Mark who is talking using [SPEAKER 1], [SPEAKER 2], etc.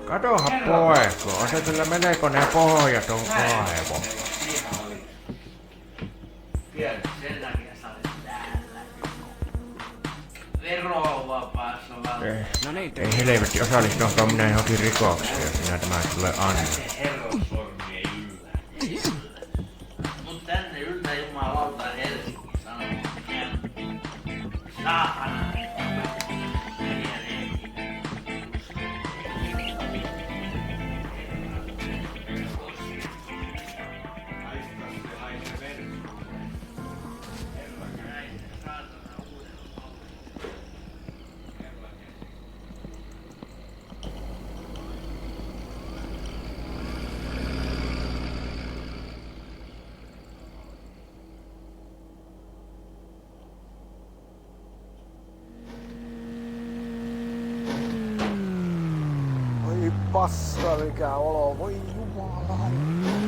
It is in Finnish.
[SPEAKER 1] Katoha pois, kun on se kyllä melkoinen pohjaton kaivo.
[SPEAKER 2] Sen takia sä olet täällä. Verovapaassa valtiossa.
[SPEAKER 3] No niin,
[SPEAKER 1] Ei helvetti osallistunutkaan minä johonkin rikokseen, jos minä tämän tulee anna.
[SPEAKER 2] Herrosormi ei yllä. Mut tänne yltä jumalauta Helsingin Sanomat. Saatana.
[SPEAKER 4] Voi passa mikä olo, voi jumala.